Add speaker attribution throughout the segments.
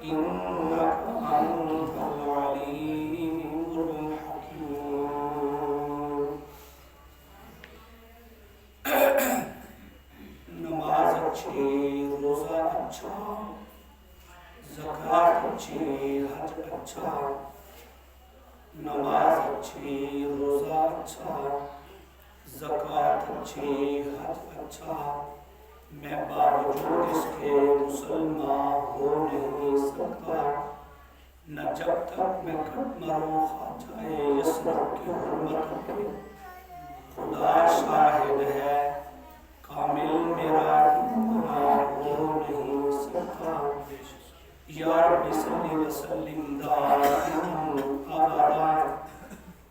Speaker 1: إنك أنت العليم الحكيم. نماز اچھی، روزہ اچھا، زکوٰۃ اچھی، حج اچھا، نماز اچھی، روزہ اچھا، زکوٰۃ اچھی، حج اچھا، میں باوجود اس کے مسلمان ہو نہیں سکتا، نہ جب تک میں مروں خواجہ یسرف کی حرمت کے خدا شاہد ہے کامل میرا ایمان ہو نہیں سکتا. یا رب صلی وسلم دائما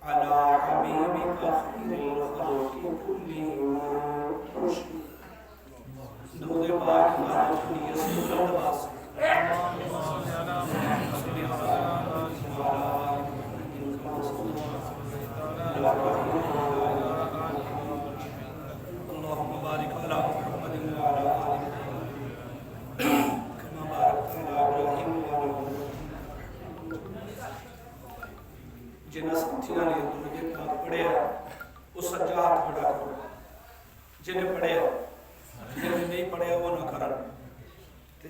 Speaker 1: ابدا علی حبیبک خیر الخلق کلہم. درود پاک ہمارا نیت سے لباس اللهم بارك على محمد وعلى آل محمد كما باركت على إبراهيم وعلى آل محمد. جنہاں ساتھیاں نے درود پاک پڑھیا وہ سجا ہاتھ بڑھا کرو، جنہیں پڑھیا جنہیں نہیں پڑھیا وہ نہ کرن،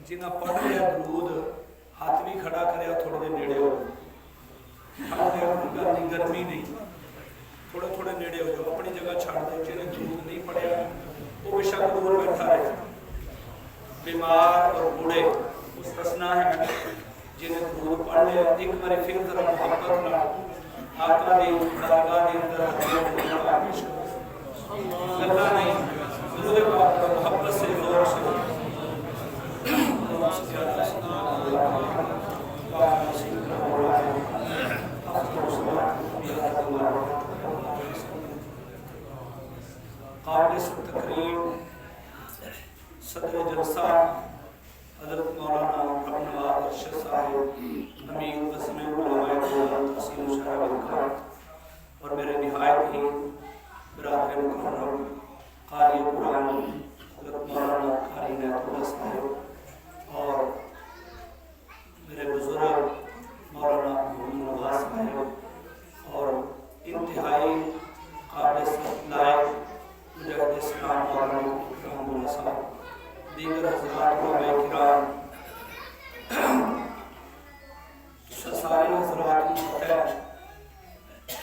Speaker 1: جنہیں پڑھ لیا درود ہاتھ بھی کھڑا کریا تھوڑے دے نیڑے ہو، گرمی نہیں، تھوڑے تھوڑے نیڑے ہو جاؤ، اپنی جگہ چھاڑ دو. جنہیں درود نہیں پڑھیا وہ بے شک دور بیٹھا رہے، بیمار اور بوڑھے مستثنا ہے. جنہیں درود پڑھ لیا ایک بار پھر ذرا محبت نہ آقا دی بارگاہ دی اندر پیش کرو، اللہ نہیں درود پاک محبت سے زور سے قابل تقریم صدر جلسہ حضرت مولانا رحمۃ ارشد صاحب امیر قسم علماء تحسین شاہ اور میرے نہایت ہی برادر مکرم قاری قرآن حضرت مولانا قاری نعمت اللہ صاحب اور میرے بزرگ مولانا محمد نواز صاحب اور انتہائی قابل لائق مجاہد اسلام مولانا رحمۃ اللہ صاحب، دیگر حضرات علماء کرام، سارے حضرات کو پتہ ہے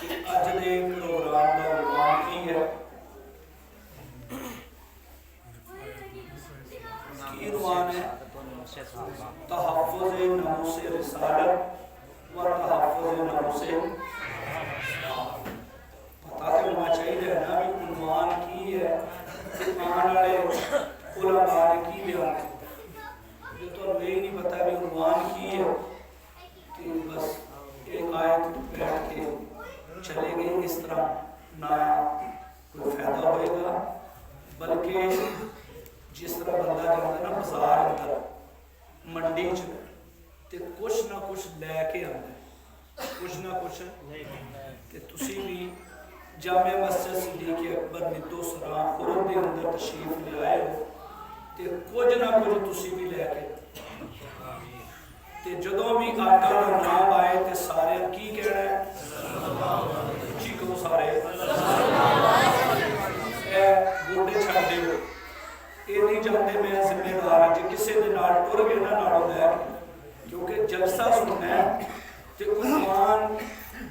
Speaker 1: کہ اج دے پروگرام کا عنوان کی ہے، کی عنوان ہے تحفظ ناموس رسالت و تحفظ ناموس. پتہ تو ہونا چاہیے نا بھی عنوان کی ہے، آنے والے علماء نے کی بیان کیا. جو تو یہ نہیں پتا بھی عنوان کی ہے کہ بس ایک آیت بیٹھ کے چلے گئے، اس طرح نہ کوئی فائدہ ہوئے گا، بلکہ جس طرح بندہ جاتا ہے نا بازار اندر منڈی چ تے کچھ نہ کچھ لے کے آتا ہے، کچھ نہ کچھ تے تسی بھی جامع مسجد صدیق اکبر ندو سرا خرم دے اندر تشریف لے آئے ہو تے کچھ نہ کچھ تسی بھی لے کے تے جدوں بھی آقا کا نام آئے تے سارے کی کہنا ہے جی کو سارے اے گوڑے چھڑ دے ہو، یہ نہیں جانتے میں ذمہ دار جی کسی دے نال ٹر گئے نہ نالوں لے کیونکہ جلسہ سننا ہے تے عنوان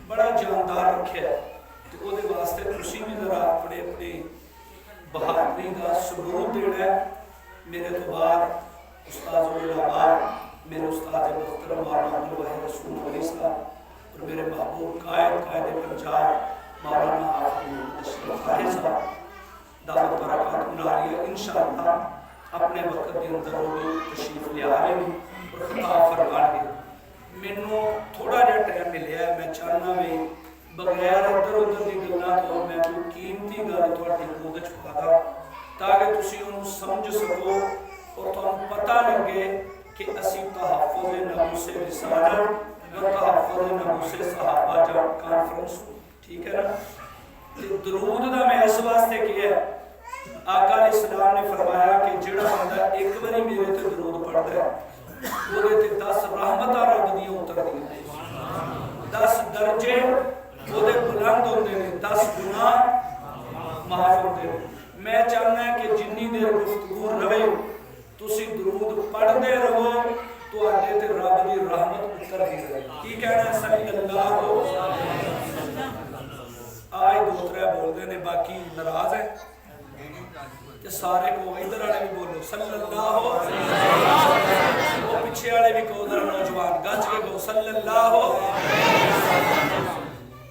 Speaker 1: بڑا جاندار رکھے ہے تے او دے واسطے تسی بھی ذرا اپنے بہادری کا ثبوت دینا ہے. میرے تو بعد استاد العلماء میرے استاد محترم مولانا عبدالواحد رسول علی صاحب اور میرے محبوب قائد پنجاب مولانا حافظ اشرف خالد صاحب دعوت برکات مناریہ انشاءاللہ اپنے وقت کے اندر وہ تشریف لے آ رہے ہیں اور خطاب فرمان گے. مینوں تھوڑا جہا ٹائم ملیا ہے، میں چاہنا بھی بغیر ادھر ادھر کی گلاں تو میں کوئی قیمتی گل تہاڈی گود وچ پا دا تاکہ تسی اونوں سمجھ سکو اور تانوں پتہ لگے کہ اسی تحفظ ناموس رسالت و تحفظ ناموس صحابہ جب کانفرنس ٹھیک ہے نا. درود دا میں اس واسطے کیا ہے، آقا علیہ السلام نے فرمایا کہ جڑا بندہ ایک باری میرے تے درود پڑھتا ہے ਉਹਦੇ ਤੇ 10 ਰਹਿਮਤਾਂ ਰੱਬ ਦੀਆਂ ਉਤਰਦੀਆਂ, 10 ਦਰਜੇ ਉਹਦੇ ਬੁਲੰਦ ਹੁੰਦੇ ਨੇ, 10 ਗੁਨਾਹ ਮਾਫ ਹੁੰਦੇ ਨੇ। ਮੈਂ ਚਾਹੁੰਦਾ ਕਿ ਜਿੰਨੀ ਦੇਰ ਗੁਫ਼ਤਗੂ ਰਵੇ ਤੁਸੀਂ ਦਰੂਦ ਪੜ੍ਹਦੇ ਰਹੋ, ਤੁਹਾਡੇ ਤੇ ਰੱਬ ਦੀ ਰਹਿਮਤ ਉਤਰਦੀ ਰਹੇ। ਕੀ ਕਹਿਣਾ ਸੱਲੱਲਾਹੁ ਆਏ ਦੋ ਤਰੇ ਬੋਲਦੇ ਨੇ, ਬਾਕੀ ਨਾਰਾਜ਼ ਹੈ ਤੇ ਸਾਰੇ ਕੋ ਇਧਰ ਵਾਲੇ ਵੀ ਬੋਲੋ ਸੱਲੱਲਾਹੁ, ਉਹ ਪਿੱਛੇ ਵਾਲੇ ਵੀ ਕਹੋ, ਨੌਜਵਾਨ ਗੱਜ ਕੇ ਕਹੋ ਸੱਲੱਲਾਹੁ।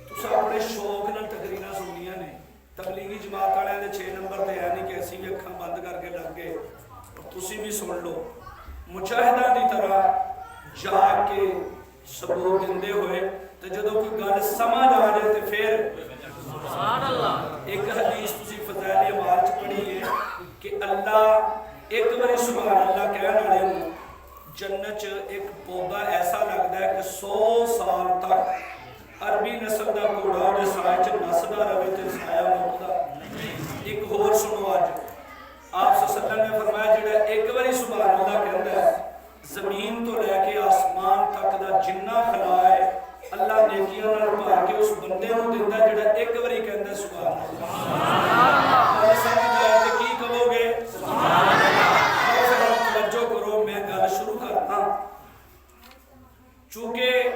Speaker 1: ਤੁਸੀਂ ਆਪਣੇ ਸ਼ੌਕ ਨਾਲ ਤਕਰੀਰਾਂ ਸੁਣੀਆਂ ਨੇ, ਤਬਲੀਗੀ ਜਮਾਤ ਵਾਲਿਆਂ ਦੇ 6 ਨੰਬਰ ਤੇ ਹੈ ਨਹੀਂ ਕਿ ਅਸੀਂ ਵੀ ਅੱਖਾਂ ਬੰਦ ਕਰਕੇ ਲੱਗ ਗਏ, ਤੁਸੀਂ ਵੀ ਸੁਣ ਲਓ। ਮੁਜਾਹਿਦਾਂ ਦੀ ਤਰ੍ਹਾਂ ਜਾ ਕੇ ਸਬੂਤ ਦਿੰਦੇ ਹੋਏ, ਤੇ ਜਦੋਂ ਕੋਈ ਗੱਲ ਸਮਝ ਆ ਜਾਏ ਤੇ ਫਿਰ ਇੱਕ ਹਦੀਸ ਤੁਸੀਂ ਫਜ਼ਾਇਲ ਅਮਾਲ ਚ ਪੜ੍ਹੀ ਹੈ ਕਿ ਅੱਲਾਹ ਇੱਕ ਵਾਰੀ ਸੁਭਾਨ ਅੱਲਾਹ ਕਹਿਣ ਵਾਲੇ ਨੂੰ ਜੰਨਤ ਚ ਇੱਕ ਪੌਦਾ ਐਸਾ ਲੱਗਦਾ ਹੈ ਕਿ 100 ਸਾਲ ਤੱਕ ਅਰਬੀ ਨਸਲ ਦਾ ਘੋੜਾ ਉਹਦੇ ਸਾਏ ਚ ਨੱਸਦਾ ਰਹੇ ਤੇ ਸਾਇਆ ਮੁੱਕਦਾ। ਇੱਕ ਹੋਰ ਸੁਣੋ, ਅੱਜ ਆਪ ਸੱਲੱਲਾਹੁ ਅਲੈਹਿ ਵਸੱਲਮ ਨੇ ਫਰਮਾਇਆ ਜਿਹੜਾ ਇੱਕ ਵਾਰੀ ਸੁਭਾਨ ਅੱਲਾਹ ਕਹਿੰਦਾ ਹੈ, ਜ਼ਮੀਨ ਤੋਂ ਲੈ ਕੇ ਆਸਮਾਨ ਤੱਕ ਦਾ ਜਿੰਨਾ ਖਲਾ ਹੈ ਅੱਲਾਹ ਨੇਕੀਆਂ ਨਾਲ ਭਰ ਕੇ ਉਸ ਬੰਦੇ ਨੂੰ ਦਿੰਦਾ ਜਿਹੜਾ ਇੱਕ ਵਾਰੀ ਕਹਿੰਦਾ ਸੁਭਾਨ ਅੱਲਾਹ। ਸਮਝ ਆਇਆ ਤੇ ਕੀ ਕਹੋਗੇ? ਤਵੱਜੋ ਕਰੋ, ਮੈਂ ਗੱਲ ਸ਼ੁਰੂ ਕਰਦਾ। ਚੂੰਕਿ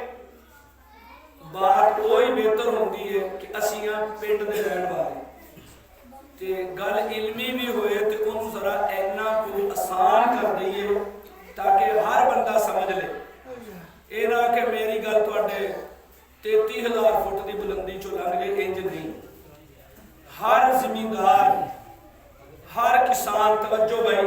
Speaker 1: ਬਾਤ ਉਹੀ ਬਿਹਤਰ ਹੁੰਦੀ ਹੈ ਕਿ ਅਸੀਂ ਆ ਪਿੰਡ ਦੇ ਰਹਿਣ ਵਾਲੇ ਤੇ ਗੱਲ ਇਲਮੀ ਵੀ ਹੋਏ ਤੇ ਉਹਨੂੰ ਜ਼ਰਾ ਇੰਨਾ ਕੁ ਆਸਾਨ ਕਰ ਦਈਏ ਤਾਂ ਕਿ ਹਰ ਬੰਦਾ ਸਮਝ ਲੇ। ਇਹ ਨਾ ਕਿ ਮੇਰੀ ਗੱਲ ਤੁਹਾਡੇ 33,000 ਫੁੱਟ ਦੀ ਬੁਲੰਦੀ ਚੋਂ ਲੰਘ ਜੇ, ਇੰਜ ਨਹੀਂ। ਹਰ ਜ਼ਿਮੀਂਦਾਰ, ਹਰ ਕਿਸਾਨ, ਤਵੱਜੋ ਭਾਈ,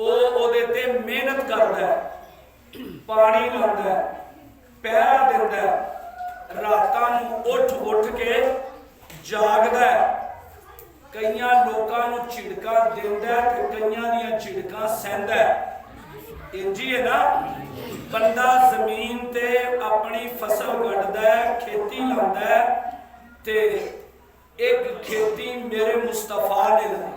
Speaker 1: ਉਹਦੇ ਤੇ ਮਿਹਨਤ ਕਰਦਾ ਹੈ, ਪਾਣੀ ਲਾਉਂਦਾ ਹੈ, ਪਹਿਰਾ ਦਿੰਦਾ ਹੈ, ਰਾਤਾਂ ਨੂੰ ਉੱਠ ਕੇ ਜਾਗਦਾ ਹੈ। ਕਈਆਂ ਲੋਕਾਂ ਨੂੰ ਝਿੜਕਾਂ ਦਿੰਦਾ ਤੇ ਕਈਆਂ ਦੀਆਂ ਝਿੜਕਾਂ ਸਹਿੰਦਾ ਹੈ। ਇੰਜੀ ਹੈ ਨਾ, ਬੰਦਾ ਜ਼ਮੀਨ ਤੇ ਆਪਣੀ ਫਸਲ ਕੱਢਦਾ ਹੈ, ਖੇਤੀ ਲਾਉਂਦਾ ਹੈ ਤੇ ਇੱਕ ਖੇਤੀ ਮੇਰੇ ਮੁਸਤਫਾ ਨੇ ਲਾਈ।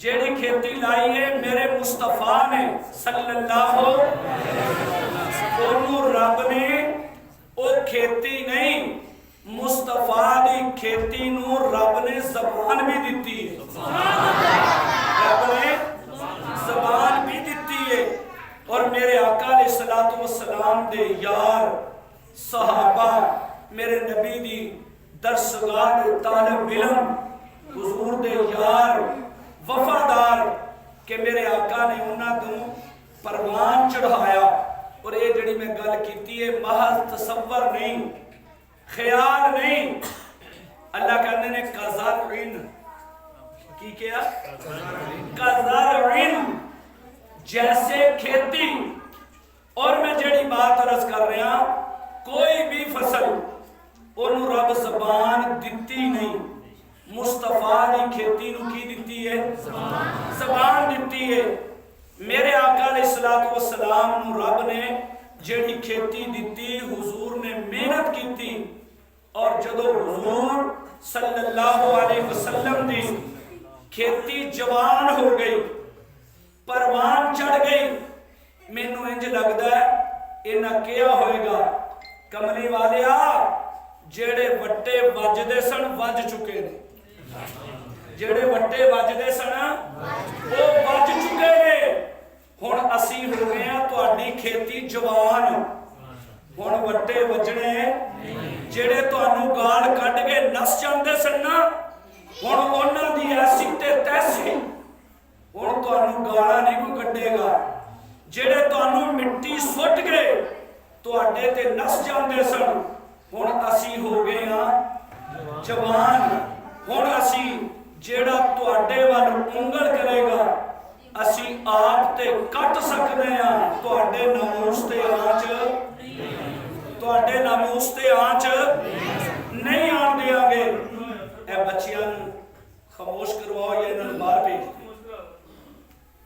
Speaker 1: جیڑی کھیتی لائی ہے میرے مصطفیٰ نے صلی اللہ انہوں رب نے او کھیتی نہیں مصطفیٰ دی کھیتی نو رب نے زبان بھی دیتی ہے رب نے زبان بھی دیتی ہے اور میرے آقا علیہ السلام دے یار صحابہ میرے نبی دی درسگاہ دے طالب علم حضور دے یار وفادار کہ میرے آقا نے انہاں تو پروان چڑھایا اور یہ جڑی میں گل کیتی ہے محض تصور نہیں خیال نہیں اللہ کہنے نے کزرعن کی کیا کزرعن جیسے کھیتی اور میں جڑی بات عرض کر رہا کوئی بھی فصل انہوں رب زبان دیتی نہیں مصطفیٰ دی کھیتی نو کی دیتی ہے زبان دیتی ہے میرے آقا علیہ السلام نو رب نے جڑی کھیتی دیتی حضور نے محنت کیتی اور جدو حضور صلی اللہ علیہ وسلم دی کھیتی جوان ہو گئی پروان چڑھ گئی مینوں انج لگدا ہے انہاں کیا ہوئے گا کملی والیا جڑے وٹے وجدے سن وج چکے نے جڑے وٹے وجدے سن وہ وج چکے نے ہن اسی ہو گئے ہیں تہاڈی کھیتی جوان ہن وٹے وجنے جڑے تانوں گال کڈ کے نس جاندے سن نا ہن انہاں دی ایسی تے تیسی ہن تانوں گالا نہیں کوئی کڈے گا جڑے تانوں مٹی سٹ گئے تہاڈے تے نس جاندے سن ہن اسی ہو گئے ہاں جوان ہن اسی جیڑا تہاڈے ول انگل کرے گا اسی آپ تے کٹ سکدے ہاں تہاڈے ناموس تے آنچ تہاڈے ناموس تے آنچ نہیں آن دیاں گے اے بچیاں خاموش کرواؤ یا انہاں باہر بھیج دیں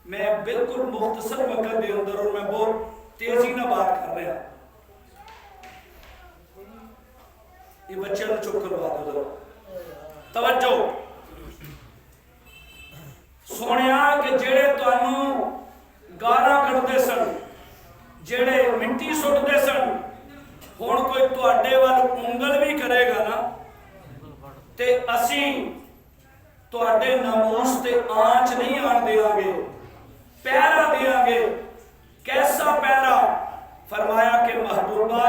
Speaker 1: میں بالکل مختصر وقت دے اندر اور میں بہت تیزی نہ بات کر رہا یہ بچے نو چپ کروا دو ذرا توجہ سونیا کہ جڑے تانوں گالاں کڈدے سن جڑے مٹی سٹدے سن ہن کوئی تہاڈے ول انگل بھی کرے گا نا تے اسی تہاڈے ناموس تے آنچ نہیں آن دیاں گے پیرا دیاں گے کیسا پیرا فرمایا کہ محبوبہ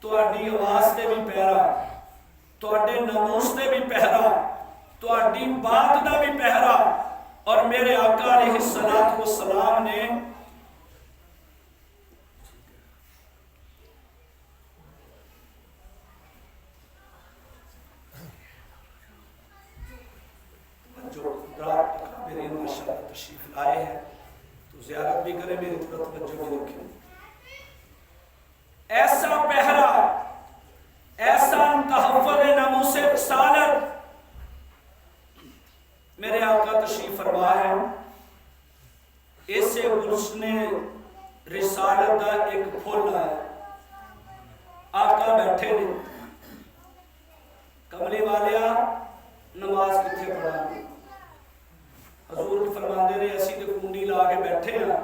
Speaker 1: تہاڈی آواز تے بھی پہرا تہاڈے ناموس تے بھی پہرا تہاڈی بات دا بھی پہرا اور میرے آقا علیہ السلام نے جو میرے ماشاءاللہ تشریف لائے ہیں تو زیارت بھی کریں میری طرف توجہ بھی رکھیں ایسا پہرا ایسا تحفظ ناموس رسالت میرے آقا تشریف فرما ہے اسے گلشن رسالت دا ایک پھول ہے آقا بیٹھے نے کملی والیا نماز کتھے پڑھا حضور فرماندے نے اسی تے کنڈی لا کے بیٹھے ہیں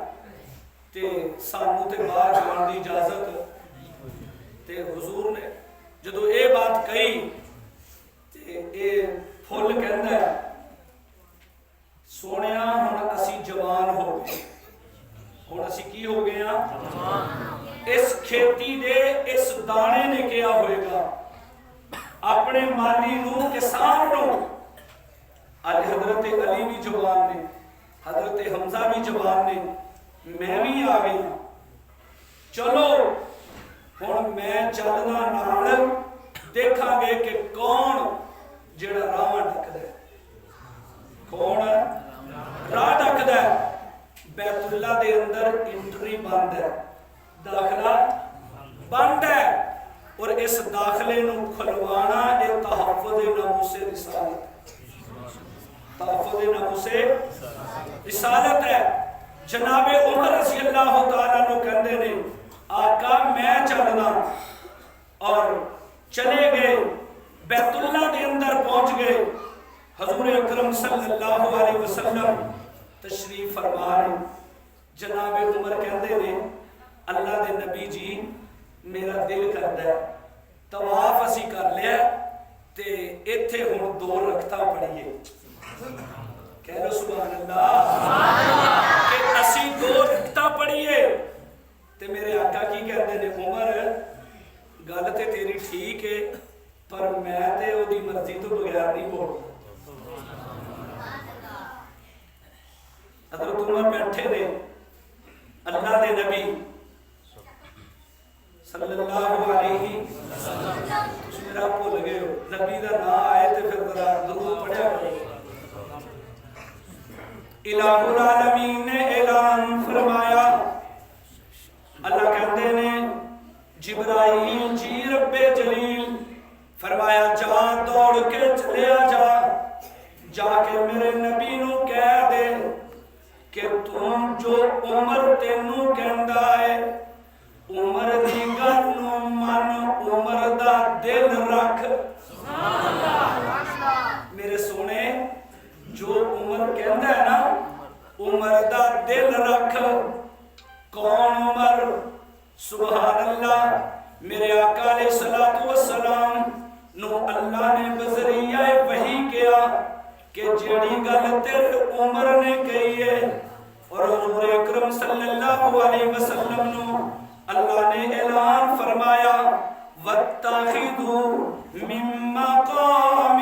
Speaker 1: تے سانوں تے باہر جان دی اجازت تے حضور نے جدو اے بات کہی تے اے پھول کہندا ہے سونیا ہن اسی جوان ہو گئے ہن اسی کی ہو گئے ہیں اس کھیتی دے اس دانے نے کیا ہوئے گا اپنے مالی نو کسان نو حضرت علی بھی جوان نے حضرت حمزہ بھی جوان نے میں بھی آ گئی چلو ہن میں چلنا نال دیکھا گے کہ کون جڑا راہ ڈکدا ہے کون راہ ڈکدا ہے بیت اللہ دے اندر انٹری بند ہے داخلہ بند ہے اور اس داخلے نو کھلوانا اے تحفظ ناموس رسالت تحفظ ناموس رسالت ہے جناب عمر رضی اللہ تعالیٰ عنہ کہندے نے آقا میں چلنا اور چلے گئے بیت اللہ دے اندر پہنچ گئے حضور اکرم صلی اللہ علیہ وسلم تشریف فرما رہے، جناب عمر کہندے نے اللہ دے نبی جی میرا دل کردا ہے طواف اسی کر لیا تے ایتھے ہن 2 رکعتاں پڑھیے، کہہ لو سبحان اللہ، کہ اسی 2 رکعتاں پڑھیے تے میرے آقا کی کہندے نے عمر گل تے تیری ٹھیک ہے پر میں تے او دی مرضی تو بغیر نہیں بولدا۔ حضرت عمر بیٹھے نے، اللہ دے نبی صلی اللہ علیہ وسلم، تسی میرا بھول گئے ہو، نبی دا نام آئے تے پھر ذرا درود پڑھیا کرو۔ الہ العالمین نے اعلان فرمایا، اللہ کہتے نے جبرائیل جی رب جلیل، فرمایا جا دوڑ کے چلیا جا کے میرے نبی نو کہہ دے کہ تم جو عمر تینوں کہندا ہے عمر دی گل نو من، عمر دا دل رکھ، میرے سونے جو عمر کہندا ہے نا عمر دا دل رکھ۔ کون عمر؟ سبحان اللہ، میرے آقا علیہ الصلوۃ والسلام نو اللہ نے بذریعہ وحی کیا کہ جیڑی گل تیرے عمر نے کہی ہے، اور حضور اکرم صلی اللہ علیہ وسلم نو اللہ نے اعلان فرمایا وَاتَّخِذُوا مِن مَّقَامِ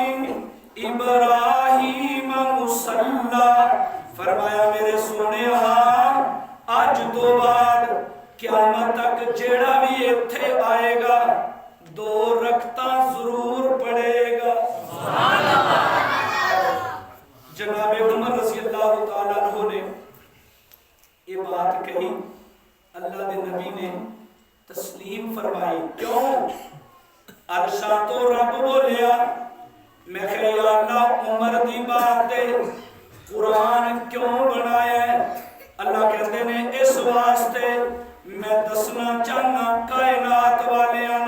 Speaker 1: ابراہیم مصلی، فرمایا میرے سونے آج تو بعد قیامت تک جیڑا بھی ایتھے آئے گا 2 رکعتاں ضرور پڑھے گا۔ جناب عمر رضی اللہ تعالیٰ عنہ نے یہ بات کہی، اللہ دے نبی نے تسلیم فرمائی، کیوں؟ عرشاں تو رب بولیا، میں کہ یا اللہ عمر دی بات دے قرآن کیوں بنایا ہے؟ اللہ کہتے نے اس واسطے میں دسنا چاہنا کائنات والیاں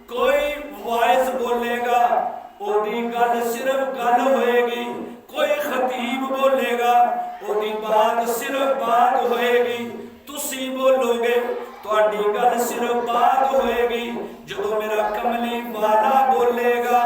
Speaker 1: کوئی وائز بولے گا او دی گل صرف گل ہوئے گی، کوئی خطیب بولے گا او دی بات صرف بات ہوئے گی، تسی بولو گے تواڈی گل صرف بات ہوئے گی، جدو میرا کملی والا بولے گا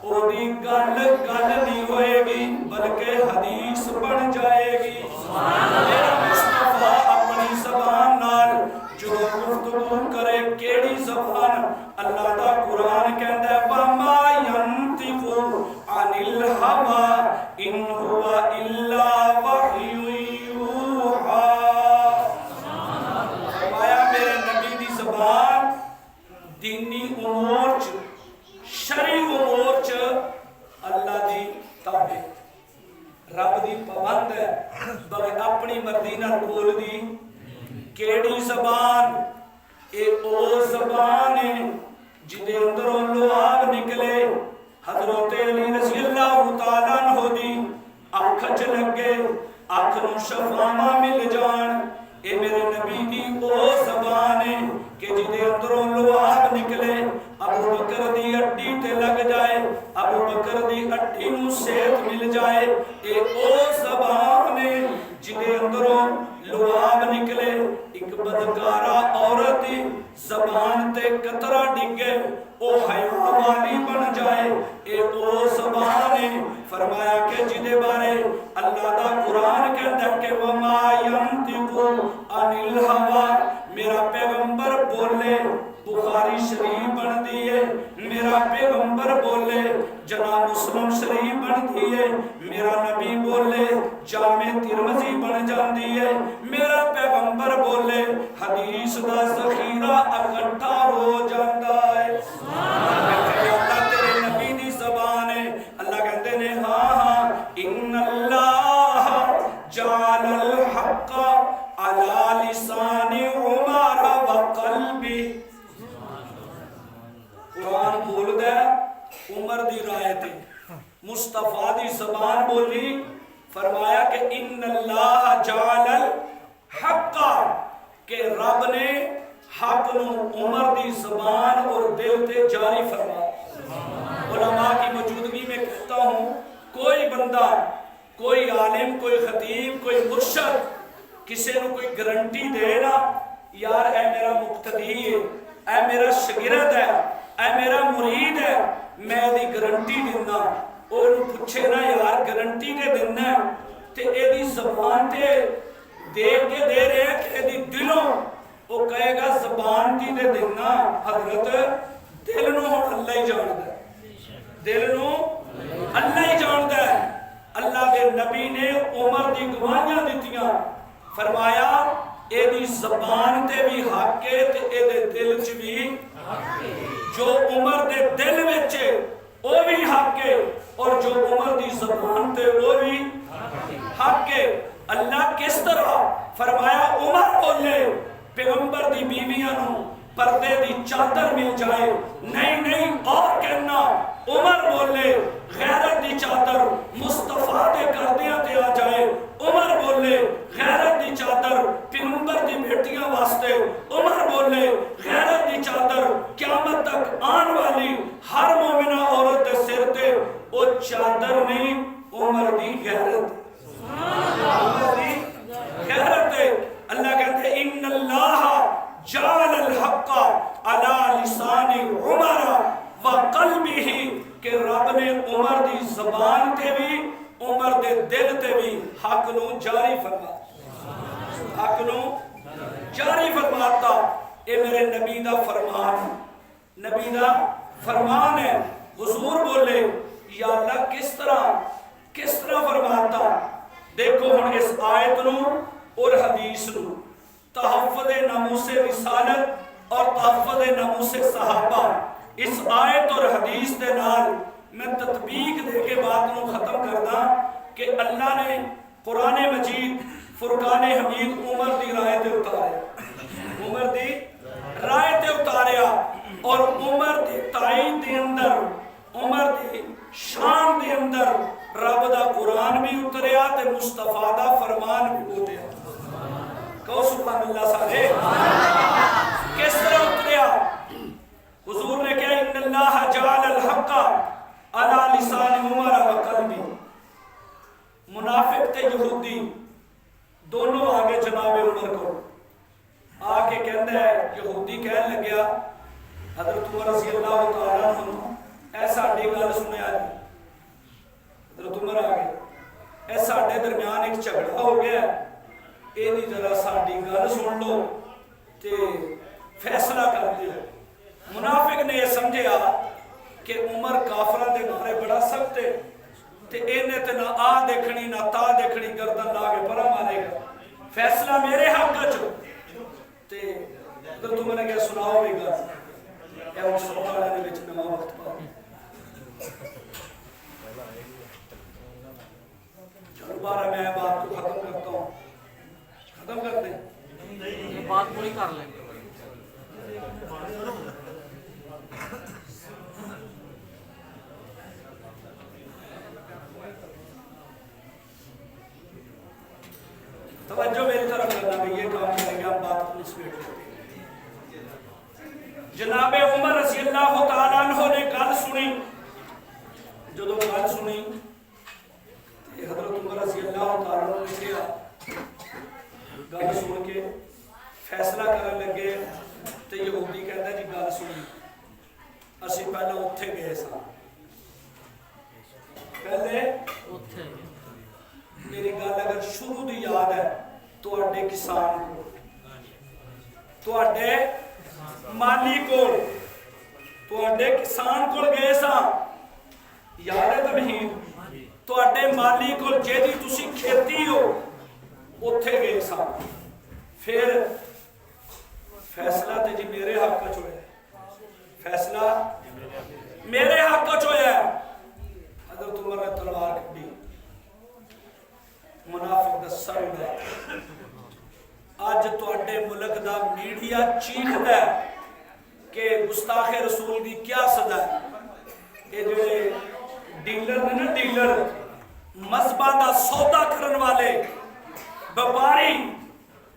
Speaker 1: او دی گل گل نہیں ہوئے گی بلکہ حدیث بن جائے گی۔ میرا مصطفیٰ اپنی زبان نال جو گفتگو کرے کیڑی زبان؟ اللہ دا قرآن کہندا ہے وَمَا يَنطِقُ عَنِ الْهَوَىٰ إِنْ هُوَ إِلَّا وَحْيٌ يُوحَىٰ۔ فرمایا میرے نبی دی زبان دینی امور شرعی امور اللہ دی تابع، رب دی پابند ہے، بغیر اپنی مرضی نال بول دی کیڑی زبان؟ اے او زبان ہے جدے اندروں لعاب نکلے، حضرت علی رضی اللہ تعالیٰ عنہ دی اکھ چ لگے، اکھ نو شفاواں مل جان، اے میرے نبی دی او زبان ہے کہ جدے اندروں لعاب نکلے، ابو بکر دی اڈی تے لگ جائے، ابو بکر دی اڈی نو صحت مل جائے، اے او زبان ہے جدے اندروں لعاب نکلے، ایک بدکارہ عورت دی زبان تے قطرہ ڈگے او حیا والی بن جائے، اے او زبان ہے۔ فرمایا کہ جدے بارے اللہ دا قرآن کہتا ہے کہ وَمَا يَنطِقُ عَنِ الْهَوَىٰ، میرا پیغمبر بولے بخاری شریف بن دیئے، میرا پیغمبر بولے جناب مسلم شریف بن دیئے، میرا نبی بولے جامع ترمذی بن جان دیئے، میرا پیغمبر بولے حدیث دا ذخیرہ اکٹھا ہو جاتا ہے۔ اللہ تیرے نبی دی زبان ہے، اللہ کہتے ہیں ہاں ان اللہ جعل الحق علی لسان عمر وقلبی، قرآن بول دے عمر دی رائے تے مصطفیٰ دی زبان بولی، فرمایا کہ ان اللہ جعل الحق، کہ رب نے حق نو عمر دی زبان اور دل تے جاری فرمایا۔ علماء کی موجودگی میں کہتا ہوں کوئی بندہ، کوئی عالم، کوئی خطیب، کوئی مرشد کسی نے کوئی گارنٹی دے نا یار اے میرا مقتدی ہے، اے میرا شاگرد ہے، اے میرا مرید ہے، میں دی گارنٹی دینا، اور پوچھے نا یار گارنٹی دے دینا تے اے دی زبان تے دیکھ کے دے رہے ہیں کہ اے دی دلوں، وہ کہے گا زبان کی دے دینا حضرت دل نو ہن اللہ ہی جان دے، دل نو اللہ ہی جان دے۔ اللہ دے نبی نے عمر دی گواہیاں دیتیاں، فرمایا اے دی زبان تے بھی حق ہے تے اے دے دل چ بھی حق ہے، جو عمر دے دل وچ وہ بھی حق ہے اور جو عمر دی زبان تے وہ بھی حق ہے۔ اللہ کس طرح فرمایا عمر بولے پیغمبر دی بیویاں نو پردے دی چادر مل جائے، نہیں نہیں اور کہنا عمر بولے غیرت دی چادر مصطفیٰ دے کردیاں تے آ جائے، عمر بولے غیرت دی چادر پیغمبر دی بیٹیاں واسطے، عمر بولے غیرت دی چادر قیامت تک آن والی ہر مومنہ عورت دے سر تے، او چادر نہیں عمر دی غیرت، عمر دی غیرت ہے۔ اللہ کہتے ہیں ان اللہ جعل الحق علی لسان عمر وقلبہ، کہ رب نے عمر دی زبان تے بھی عمر دے دل تے بھی حق نو جاری فرما، حق نو جاری فرماتا۔ اے میرے نبی دا فرمان، نبی دا فرمان ہے۔ حضور بولے یا اللہ کس طرح فرماتا؟ دیکھو ہن اس آیت نو اور حدیث نو، تحفظ ناموس رسالت اور تحفظ ناموس صحابہ، اس آیت اور حدیث دے نال میں تطبیق دے کے بات نو ختم کردا کہ اللہ نے قرآن مجید فرقان حمید عمر دی رائے تے اتاریا، عمر دی رائے تے اتاریا، اور عمر دی تائید دے اندر، عمر دی شان دے اندر رب دا قرآن بھی اتریا تے مصطفیٰ دا فرمان بھی اتریا۔ کہو سبحان اللہ سارے، کس طرح اتریا؟ حضور نے کہا ان اللہ جعل الحق علی لسان عمر وقلبی۔ منافق تے یہودی دونوں آگے جناب عمر کو آ کے کہندا ہے، یہودی کہنے لگیا حضرت عمر رضی اللہ تعالیٰ عنہ اے ساڈی گل سنیا جی، حضرت عمر آ گئے، اے ساڈے درمیان ایک جھگڑا ہو گیا ہے، اے دی ذرا ساڈی گل سن لو تے فیصلہ کر دو۔ منافق نے یہ سمجھیا کہ عمر کافراں دے بارے بڑا سخت ہے تے اینے تے نہ آ دیکھنی نہ تا دیکھنی، گردن لا کے پرا مارے گا، فیصلہ میرے حق چ۔ تے حضرت عمر نے کہا سناؤ بھی گل، اے ہن سننے والے دے وچ نواں وقت پا دوبارہ میں بات کو ختم کرتا ہوں، ختم کر دیں
Speaker 2: یہ بات پوری کر لیں گے۔
Speaker 1: توجہ میری طرف کرنا بھی، یہ کام کریں گے ہم بات اپنی سمیٹ کرتے ہیں۔ جناب عمر رضی اللہ تعالیٰ عنہ نے گل سنی، جو گل سنی حضرت عمر رضی اللہ تعالیٰ عنہ نے کیا گل سن کے فیصلہ کرنے لگے تو یہودی کہتا جی گل سنی، اسی پہلے اتھے گئے سا، پہلے میری گل اگر شروع دی یاد ہے تو اڈے کسان کو، تو اڈے مالی کو، تو اڈے کسان کو گئے سا، یاد ہے تمہید، تو اڈے مالی کو جیدی تسی کھیتی ہو اتھے گئے سا، پھر فیصلہ تے جی میرے حق کا چویا ہے، فیصلہ میرے حق کا چویا ہے۔ حضرت عمر نے تلوار کٹی، منافق دا سر اڑایا۔ آج تو اڈے ملک دا میڈیا چیخ ہے کہ گستاخ رسول دی کیا سزا ہے۔ یہ جو ڈیلر نے نا، ڈیلر مذہباں دا سودا کرن والے وپاری،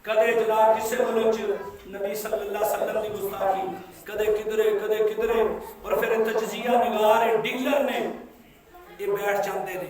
Speaker 1: کدے جناب کسے ملک نبی صلی اللہ علیہ وسلم دی گستاخی، کدے کدھرے اور پھر تجزیہ نگار ڈیلر نے یہ بیٹھ جاندے نے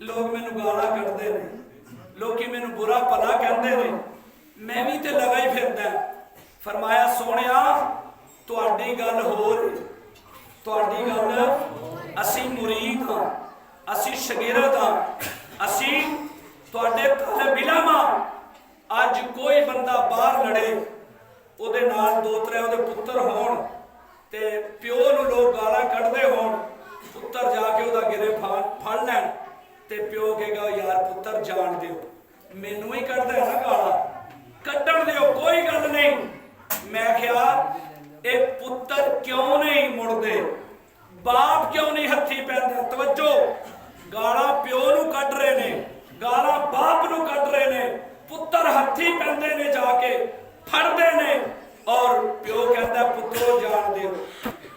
Speaker 1: ਲੋਕ ਮੈਨੂੰ ਗਾਲਾਂ ਕੱਢਦੇ ਨੇ, ਲੋਕੀ ਮੈਨੂੰ ਬੁਰਾ ਭਲਾ ਕਹਿੰਦੇ ਨੇ, ਮੈਂ ਵੀ ਤੇ ਲਗਾ ਹੀ ਫਿਰਦਾ। ਫਰਮਾਇਆ ਸੋਹਣਿਆ ਤੁਹਾਡੀ ਗੱਲ ਹੋਰ, ਤੁਹਾਡੀ ਗੱਲ, ਅਸੀਂ ਮੁਰੀਦ ਹਾਂ, ਅਸੀਂ ਸ਼ਾਗਿਰਦ ਹਾਂ, ਅਸੀਂ ਤੁਹਾਡੇ ਤਾਲਿਬ ਇਲਮ ਹਾਂ। ਅੱਜ ਕੋਈ ਬੰਦਾ ਬਾਹਰ ਲੜੇ, ਉਹਦੇ ਨਾਲ 2-3 ਉਹਦੇ ਪੁੱਤਰ ਹੋਣ ਤੇ ਪਿਓ ਨੂੰ ਲੋਕ ਗਾਲਾਂ ਕੱਢਦੇ ਹੋਣ, ਪੁੱਤਰ ਜਾ ਕੇ ਉਹਦਾ ਗਿਰੇ ਫੜ ਲੈਣ ਤੇ ਪਿਓ ਕਹੇਗਾ ਯਾਰ ਪੁੱਤਰ ਜਾਣ ਦਿਓ, ਮੈਨੂੰ ਹੀ ਕੱਢਦਾ ਹੈ ਨਾ ਗਾਲਾਂ, ਕੱਢਣ ਦਿਓ ਕੋਈ ਗੱਲ ਨਹੀਂ। ਮੈਂ ਕਿਹਾ ਇਹ ਪੁੱਤਰ ਕਿਉਂ ਨਹੀਂ ਮੁੜਦੇ, ਬਾਪ ਕਿਉਂ ਨਹੀਂ ਹੱਥੀ ਪੈਂਦਾ? ਤਵੱਜੋ, ਗਾਲਾਂ ਪਿਓ ਨੂੰ ਕੱਢ ਰਹੇ ਨੇ, ਗਾਲਾਂ ਬਾਪ ਨੂੰ ਕੱਢ ਰਹੇ ਨੇ, ਪੁੱਤਰ ਹੱਥੀ ਪੈਂਦੇ ਨੇ, ਜਾ ਕੇ ਫੜਦੇ ਨੇ ਔਰ ਪਿਓ ਕਹਿੰਦਾ ਪੁੱਤਰੋ ਜਾਣ ਦਿਓ,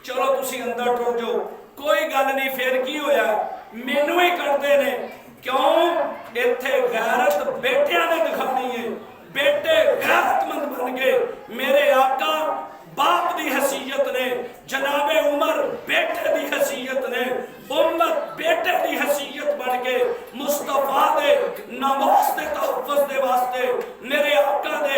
Speaker 1: ਚਲੋ ਤੁਸੀਂ ਅੰਦਰ ਟੁਰ ਜਾਓ, ਕੋਈ ਗੱਲ ਨਹੀਂ। ਫਿਰ ਕੀ ਹੋਇਆ? ਮੈਨੂੰ ਹੀ ਕੱਢਦੇ ਨੇ। ਕਿਉਂ? ਇੱਥੇ ਗੈਰਤ ਬੇਟਿਆਂ ਨੇ ਦਿਖਾਣੀ ਹੈ, ਬੇਟੇ ਗੈਰਤਮੰਦ ਬਣ ਗਏ। ਮੇਰੇ ਆਕਾ ਬਾਪ ਦੀ ਹਸੀਅਤ ਨੇ, ਜਨਾਬੇ ਉਮਰ ਬੇਟੇ ਦੀ ਹਸੀਅਤ ਨੇ, ਉਮਤ ਬੇਟੇ ਦੀ ਹਸੀਅਤ ਬਣ ਕੇ ਮੁਸਤਫਾ ਦੇ ਨਮਾਜ਼ ਦੇ ਤਹਫੁਜ਼ ਦੇ ਵਾਸਤੇ, ਮੇਰੇ ਆਕਾ ਦੇ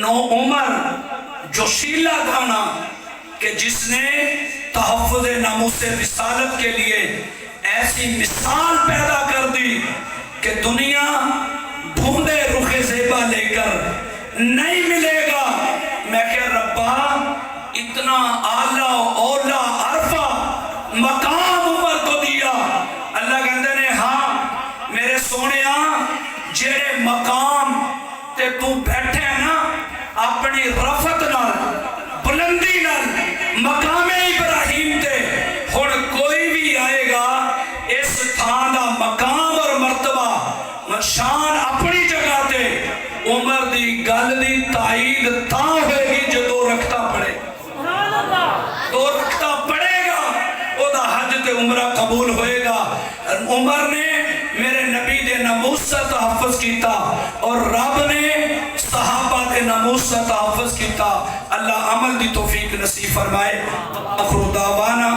Speaker 1: نو عمر جوشیلا دانا کہ جس نے تحفظ ناموس رسالت کے لیے ایسی مثال پیدا کر دی کہ دنیا ڈھونڈے رخ زیبا لے کر نہیں ملے گا. میں کہ ربا اتنا اعلیٰ اولا عرفہ مقام عمر کو دیا. اللہ کہتے نے ہاں میرے سونیا جڑے مقام تے تو بیٹھے ہیں نا اپنی رفت نال بلندی نال مقام ابراہیم تے ہن کوئی بھی آئے گا اس تھان دا مقام اور مرتبہ شان اپنی جگہ تے عمر دی گل دی تائید تا ہوئے گی جو دو رکھتا پڑے دو رکھتا پڑے گا او دا حج تے عمرہ قبول ہوئے گا. عمر نے میرے نبی دے ناموس سے تحفظ کیتا اور رب نے صحابہ دے ناموس سے تحفظ کیتا. اللہ عمل دی توفیق نصیب فرمائے. آخر دعوانا